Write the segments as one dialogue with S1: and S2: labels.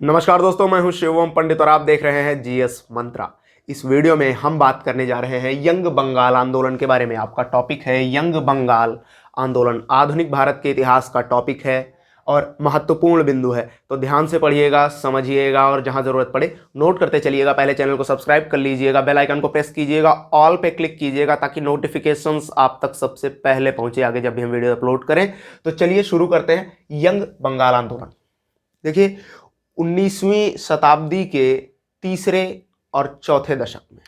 S1: नमस्कार दोस्तों, मैं हूं शिवम पंडित और आप देख रहे हैं जीएस मंत्रा। इस वीडियो में हम बात करने जा रहे हैं यंग बंगाल आंदोलन के बारे में। आपका टॉपिक है यंग बंगाल आंदोलन, आधुनिक भारत के इतिहास का टॉपिक है और महत्वपूर्ण बिंदु है। तो ध्यान से पढ़िएगा, समझिएगा और जहां जरूरत पड़े नोट करते चलिएगा। पहले चैनल को सब्सक्राइब कर लीजिएगा, बेल आइकन को प्रेस कीजिएगा, ऑल पे क्लिक कीजिएगा ताकि नोटिफिकेशंस आप तक सबसे पहले पहुंचे आगे जब भी हम वीडियो अपलोड करें। तो चलिए शुरू करते हैं यंग बंगाल आंदोलन। देखिए, 19वीं शताब्दी के तीसरे और चौथे दशक में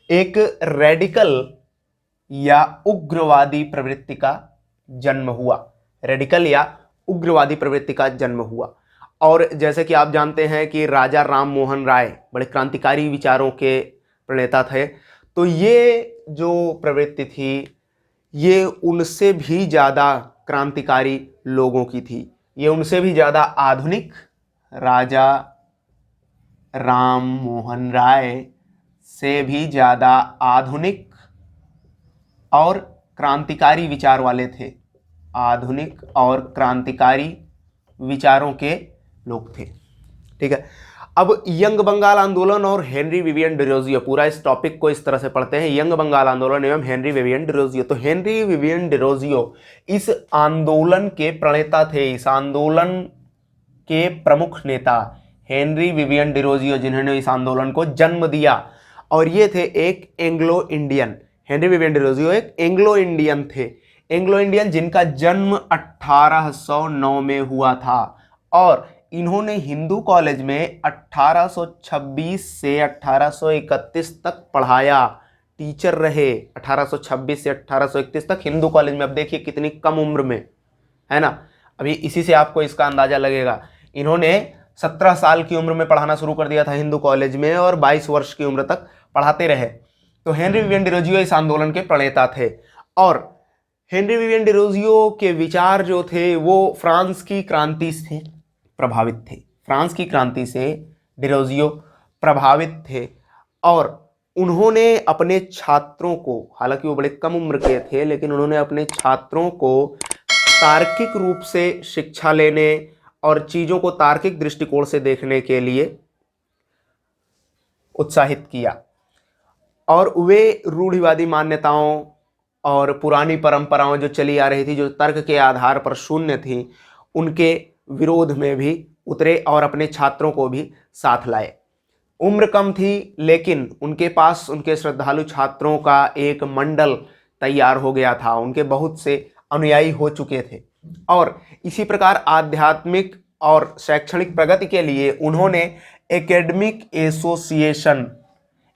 S1: एक रेडिकल या उग्रवादी प्रवृत्ति का जन्म हुआ। रेडिकल या उग्रवादी प्रवृत्ति का जन्म हुआ। और जैसे कि आप जानते हैं कि राजा राम मोहन राय बड़े क्रांतिकारी विचारों के प्रणेता थे। तो ये जो प्रवृत्ति थी ये उनसे भी ज़्यादा क्रांतिकारी लोगों की थी, ये उनसे भी ज़्यादा आधुनिक राजा राम मोहन राय से भी ज़्यादा आधुनिक और क्रांतिकारी विचार वाले थे। आधुनिक और क्रांतिकारी विचारों के लोग थे। ठीक है, अब यंग बंगाल आंदोलन और हेनरी विवियन डिरोजियो, पूरा इस टॉपिक को इस तरह से पढ़ते हैं, यंग बंगाल आंदोलन एवं हेनरी विवियन डिरोजियो। तो हेनरी विवियन डिरोजियो इस आंदोलन के प्रणेता थे, इस आंदोलन के प्रमुख नेता हेनरी विवियन डिरोजियो, जिन्होंने इस आंदोलन को जन्म दिया। और ये थे एक Anglo Indian. Henry Vivian Derozio एक एंग्लो इंडियन थे, एंग्लो इंडियन जिनका जन्म 1809 में हुआ था। और इन्होंने हिंदू कॉलेज में 1826 से 1831 तक पढ़ाया, टीचर रहे। 1826 से 1831 तक हिंदू कॉलेज में। अब देखिए कितनी कम उम्र में, है ना। अभी इसी से आपको इसका अंदाजा लगेगा। इन्होंने 17 साल की उम्र में पढ़ाना शुरू कर दिया था हिंदू कॉलेज में और 22 वर्ष की उम्र तक पढ़ाते रहे। तो हेनरी विवियन डिरोजियो इस आंदोलन के प्रणेता थे। और हेनरी विवियन डिरोजियो के विचार जो थे वो फ्रांस की क्रांति से प्रभावित थे। फ्रांस की क्रांति से डिरोजियो प्रभावित थे और उन्होंने अपने छात्रों को, हालांकि वो बड़े कम उम्र के थे, लेकिन उन्होंने अपने छात्रों को तार्किक रूप से शिक्षा लेने और चीज़ों को तार्किक दृष्टिकोण से देखने के लिए उत्साहित किया। और वे रूढ़िवादी मान्यताओं और पुरानी परंपराओं जो चली आ रही थी, जो तर्क के आधार पर शून्य थी, उनके विरोध में भी उतरे और अपने छात्रों को भी साथ लाए। उम्र कम थी लेकिन उनके पास उनके श्रद्धालु छात्रों का एक मंडल तैयार हो गया था, उनके बहुत से अनुयायी हो चुके थे। और इसी प्रकार आध्यात्मिक और शैक्षणिक प्रगति के लिए उन्होंने academic association,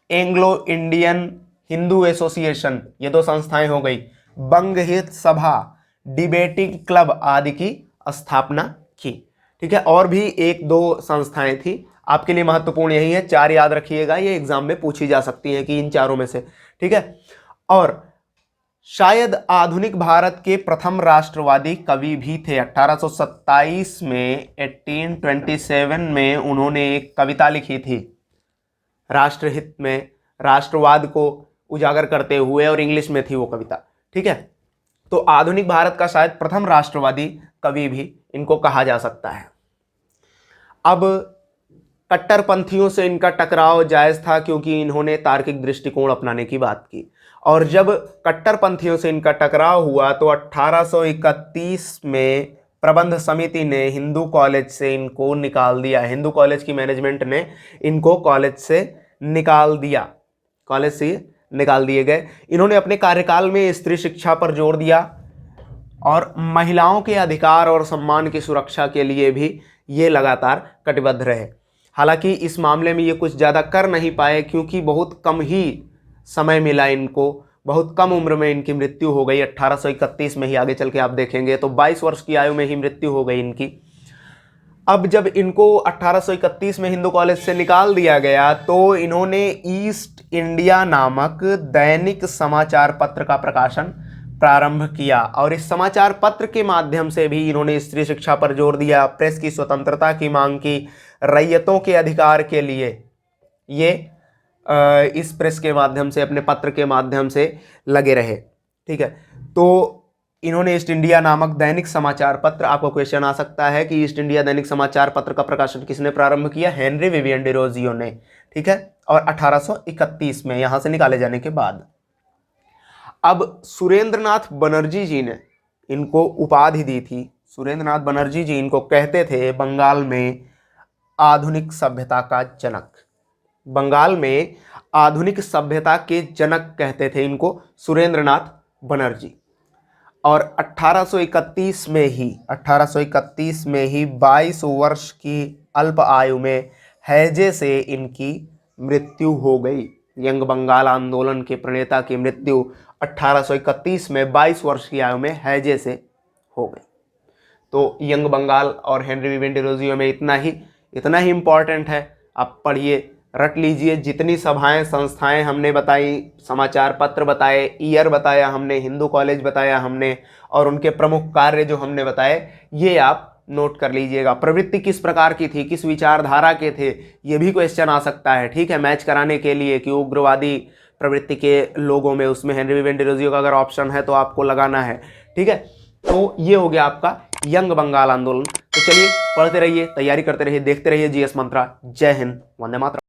S1: Anglo Indian Hindu association, ये दो संस्थाएं हो गई, बंग हित सभा, डिबेटिंग क्लब आदि की स्थापना की। ठीक है, और भी एक दो संस्थाएं थी, आपके लिए महत्वपूर्ण यही है, 4 याद रखिएगा, ये एग्जाम में पूछी जा सकती है कि इन चारों में से। ठीक है, और शायद आधुनिक भारत के प्रथम राष्ट्रवादी कवि भी थे। 1827 में 1827 में उन्होंने एक कविता लिखी थी राष्ट्रहित में, राष्ट्रवाद को उजागर करते हुए, और इंग्लिश में थी वो कविता। ठीक है, तो आधुनिक भारत का शायद प्रथम राष्ट्रवादी कवि भी इनको कहा जा सकता है। अब कट्टरपंथियों से इनका टकराव जायज था क्योंकि इन्होंने तार्किक दृष्टिकोण अपनाने की बात की। और जब कट्टरपंथियों से इनका टकराव हुआ तो 1831 में प्रबंध समिति ने हिंदू कॉलेज से इनको निकाल दिया। हिंदू कॉलेज की मैनेजमेंट ने इनको कॉलेज से निकाल दिया, कॉलेज से निकाल दिए गए। इन्होंने अपने कार्यकाल में स्त्री शिक्षा पर जोर दिया और महिलाओं के अधिकार और सम्मान की सुरक्षा के लिए भी ये लगातार कटिबद्ध रहे। हालांकि इस मामले में ये कुछ ज़्यादा कर नहीं पाए क्योंकि बहुत कम ही समय मिला इनको, बहुत कम उम्र में इनकी मृत्यु हो गई। 1831 में ही, आगे चल के आप देखेंगे तो 22 वर्ष की आयु में ही मृत्यु हो गई इनकी। अब जब इनको 1831 में हिंदू कॉलेज से निकाल दिया गया तो इन्होंने ईस्ट इंडिया नामक दैनिक समाचार पत्र का प्रकाशन प्रारंभ किया और इस समाचार पत्र के माध्यम से भी इन्होंने स्त्री शिक्षा पर जोर दिया, प्रेस की स्वतंत्रता की मांग की, रैयतों के अधिकार के लिए ये इस प्रेस के माध्यम से, अपने पत्र के माध्यम से लगे रहे। ठीक है, तो इन्होंने ईस्ट इंडिया नामक दैनिक समाचार पत्र, आपको क्वेश्चन आ सकता है कि ईस्ट इंडिया दैनिक समाचार पत्र का प्रकाशन किसने प्रारंभ किया? हेनरी विवियन डिरोजियो ने, ठीक है, और 1831 में, यहां से निकाले जाने के बाद। अब सुरेंद्रनाथ बनर्जी जी ने इनको उपाधि दी थी। सुरेंद्रनाथ बनर्जी जी इनको कहते थे बंगाल में आधुनिक सभ्यता का जनक। बंगाल में आधुनिक सभ्यता के जनक कहते थे इनको सुरेंद्रनाथ बनर्जी। और 1831 में ही 22 वर्ष की अल्प आयु में हैजे से इनकी मृत्यु हो गई। यंग बंगाल आंदोलन के प्रणेता की मृत्यु 1831 में 22 वर्ष की आयु में हैजे से हो गई। तो यंग बंगाल और हेनरी विवियन डिरोजियो में इतना ही इंपॉर्टेंट है। आप पढ़िए, रट लीजिए। जितनी सभाएं संस्थाएं हमने बताई, समाचार पत्र बताए, ईयर बताया हमने, हिंदू कॉलेज बताया हमने, और उनके प्रमुख कार्य जो हमने बताए, ये आप नोट कर लीजिएगा। प्रवृत्ति किस प्रकार की थी, किस विचारधारा के थे, ये भी क्वेश्चन आ सकता है, ठीक है, मैच कराने के लिए कि उग्रवादी प्रवृत्ति के लोगों में उसमें हेनरी विवियन डिरोजियो का अगर ऑप्शन है तो आपको लगाना है, ठीक है। तो ये हो गया आपका यंग बंगाल आंदोलन। तो चलिए पढ़ते रहिए, तैयारी करते रहिए, देखते रहिए जीएस मंत्रा। जय हिंद, वंदे मातरम।